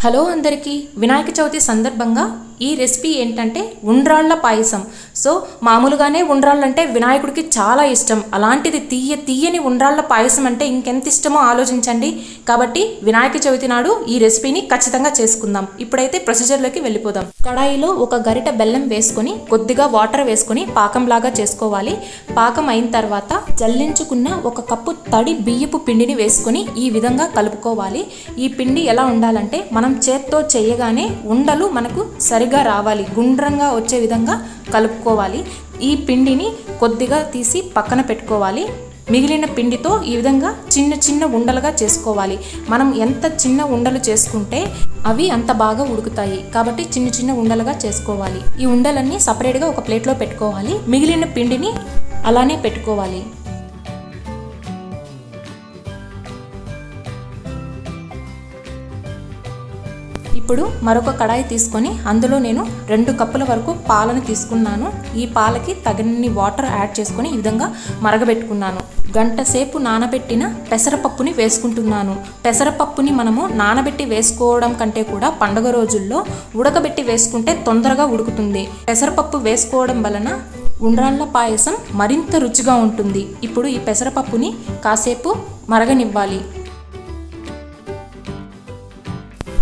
Hello అందరికీ వినాయక చవితి సందర్భంగా ఈ రెసిపీ ఏంటంటే ఉండ్రాళ్ళ పాయసం. సో మామూలుగానే ఉండ్రాళ్ళు అంటే వినాయకుడికి చాలా ఇష్టం. అలాంటిది తీయని ఉండ్రాళ్ళ పాయసం అంటే ఇంకెంత ఇష్టమో ఆలోచించండి. కాబట్టి వినాయక చవితి నాడు ఈ రెసిపీని ఖచ్చితంగా చేసుకుందాం. ఇప్పుడైతే ప్రొసీజర్లోకి వెళ్ళిపోదాం. కడాయిలో ఒక గరిట బెల్లం వేసుకొని కొద్దిగా వాటర్ వేసుకొని పాకంలాగా చేసుకోవాలి. పాకం అయిన తర్వాత జల్లించుకున్న ఒక కప్పు తడి బియ్యపు పిండిని వేసుకొని ఈ విధంగా కలుపుకోవాలి. ఈ పిండి ఎలా ఉండాలంటే మనం చేత్తో చేయగానే ఉండలు మనకు సరిగా రావాలి, గుండ్రంగా వచ్చే విధంగా కలుపుకోవాలి. ఈ పిండిని కొద్దిగా తీసి పక్కన పెట్టుకోవాలి. మిగిలిన పిండితో ఈ విధంగా చిన్న చిన్న ఉండలుగా చేసుకోవాలి. మనం ఎంత చిన్న ఉండలు చేసుకుంటే అవి అంత బాగా ఉడుకుతాయి. కాబట్టి చిన్న చిన్న ఉండలుగా చేసుకోవాలి. ఈ ఉండలన్నీ సపరేట్గా ఒక ప్లేట్లో పెట్టుకోవాలి. మిగిలిన పిండిని అలానే పెట్టుకోవాలి. ఇప్పుడు మరొక కడాయి తీసుకొని అందులో నేను 2 కప్పుల వరకు పాలను తీసుకున్నాను. ఈ పాలకి తగినన్ని వాటర్ యాడ్ చేసుకొని ఈ విధంగా మరగబెట్టుకున్నాను. గంట సేపు నానబెట్టిన పెసరపప్పుని వేసుకుంటున్నాను. పెసరపప్పుని మనము నానబెట్టి వేసుకోవడం కంటే కూడా పండుగ రోజుల్లో ఉడకబెట్టి వేసుకుంటే తొందరగా ఉడుకుతుంది. పెసరపప్పు వేసుకోవడం వలన ఉండ్రాళ్ళ పాయసం మరింత రుచిగా ఉంటుంది. ఇప్పుడు ఈ పెసరపప్పుని కాసేపు మరగనివ్వాలి.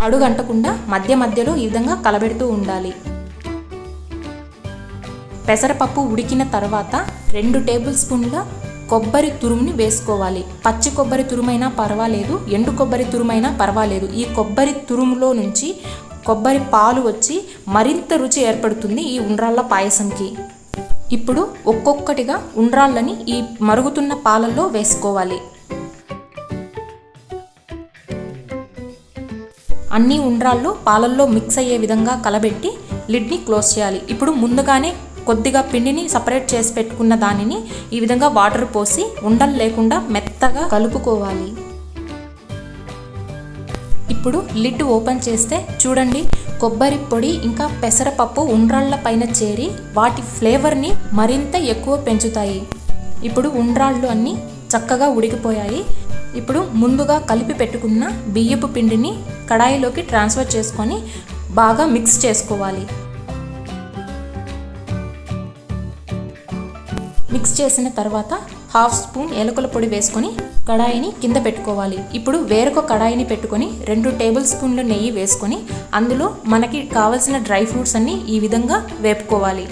అడుగంటకుండా మధ్య మధ్యలో ఈ విధంగా కలబెడుతూ ఉండాలి. పెసరపప్పు ఉడికిన తర్వాత 2 టేబుల్ స్పూన్ల కొబ్బరి తురుముని వేసుకోవాలి. పచ్చి కొబ్బరి తురుమైనా పర్వాలేదు, ఎండు కొబ్బరి తురుమైనా పర్వాలేదు. ఈ కొబ్బరి తురుములో నుంచి కొబ్బరి పాలు వచ్చి మరింత రుచి ఏర్పడుతుంది ఈ ఉండ్రాళ్ళ పాయసంకి. ఇప్పుడు ఒక్కొక్కటిగా ఉండ్రాళ్ళని ఈ మరుగుతున్న పాలల్లో వేసుకోవాలి. అన్ని ఉండ్రాళ్ళు పాలల్లో మిక్స్ అయ్యే విధంగా కలబెట్టి లిడ్ని క్లోజ్ చేయాలి. ఇప్పుడు ముందుగానే కొద్దిగా పిండిని సపరేట్ చేసి పెట్టుకున్న దానిని ఈ విధంగా వాటర్ పోసి ఉండలు లేకుండా మెత్తగా కలుపుకోవాలి. ఇప్పుడు లిడ్ ఓపెన్ చేస్తే చూడండి, కొబ్బరి పొడి ఇంకా పెసరపప్పు ఉండ్రాళ్ళ పైన చేరి వాటి ఫ్లేవర్ని మరింత ఎక్కువ పెంచుతాయి. ఇప్పుడు ఉండ్రాళ్ళు అన్నీ చక్కగా ఉడికిపోయాయి. ఇప్పుడు ముందుగా కలిపి పెట్టుకున్న బియ్యపు పిండిని కడాయిలోకి ట్రాన్స్ఫర్ చేసుకొని బాగా మిక్స్ చేసుకోవాలి. మిక్స్ చేసిన తర్వాత 1/2 స్పూన్ ఏలకుల పొడి వేసుకొని కడాయిని కింద పెట్టుకోవాలి. ఇప్పుడు వేరొక కడాయిని పెట్టుకొని 2 టేబుల్ స్పూన్ల నెయ్యి వేసుకొని అందులో మనకి కావలసిన డ్రై ఫ్రూట్స్ అన్ని ఈ విధంగా వేపుకోవాలి.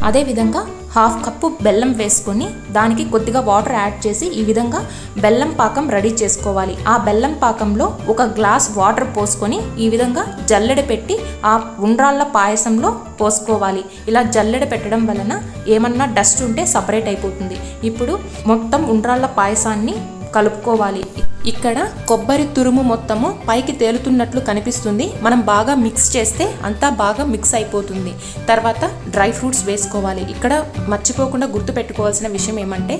అదేవిధంగా 1/2 కప్పు బెల్లం వేసుకొని దానికి కొద్దిగా వాటర్ యాడ్ చేసి ఈ విధంగా బెల్లం పాకం రెడీ చేసుకోవాలి. ఆ బెల్లం పాకంలో 1 గ్లాస్ వాటర్ పోసుకొని ఈ విధంగా జల్లెడ పెట్టి ఆ ఉండ్రాళ్ళ పాయసంలో పోసుకోవాలి. ఇలా జల్లెడ పెట్టడం వలన ఏమన్నా డస్ట్ ఉంటే సపరేట్ అయిపోతుంది. ఇప్పుడు మొత్తం ఉండ్రాళ్ళ పాయసాన్ని కలుపుకోవాలి. ఇక్కడ కొబ్బరి తురుము మొత్తము పైకి తేలుతున్నట్లు కనిపిస్తుంది. మనం బాగా మిక్స్ చేస్తే అంతా బాగా మిక్స్ అయిపోతుంది. తర్వాత డ్రై ఫ్రూట్స్ వేసుకోవాలి. ఇక్కడ మర్చిపోకుండా గుర్తుపెట్టుకోవాల్సిన విషయం ఏమంటే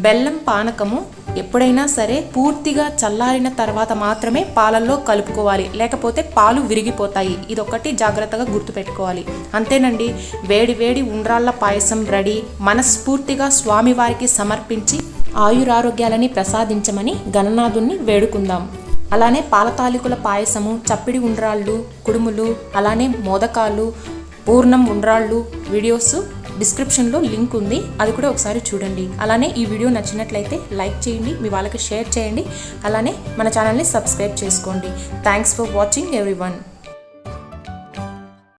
బెల్లం పానకము ఎప్పుడైనా సరే పూర్తిగా చల్లారిన తర్వాత మాత్రమే పాలల్లో కలుపుకోవాలి, లేకపోతే పాలు విరిగిపోతాయి. ఇదొకటి జాగ్రత్తగా గుర్తుపెట్టుకోవాలి. అంతేనండి, వేడి వేడి ఉండ్రాళ్ళ పాయసం రెడీ. మనస్ఫూర్తిగా స్వామివారికి సమర్పించి ఆయురారోగ్యాలని ప్రసాదించమని గణనాథుణ్ణి వేడుకుందాం. అలానే పాలతాలికల పాయసము, చప్పిడి ఉండ్రాళ్ళు, కుడుములు, అలానే మోదకాలు, పూర్ణం ఉండ్రాళ్ళు వీడియోస్ డిస్క్రిప్షన్లో లింక్ ఉంది, అది కూడా ఒకసారి చూడండి. అలానే ఈ వీడియో నచ్చినట్లయితే లైక్ చేయండి, మీ వాళ్ళకి షేర్ చేయండి. అలానే మన ఛానల్ని సబ్స్క్రైబ్ చేసుకోండి. Thanks for watching everyone.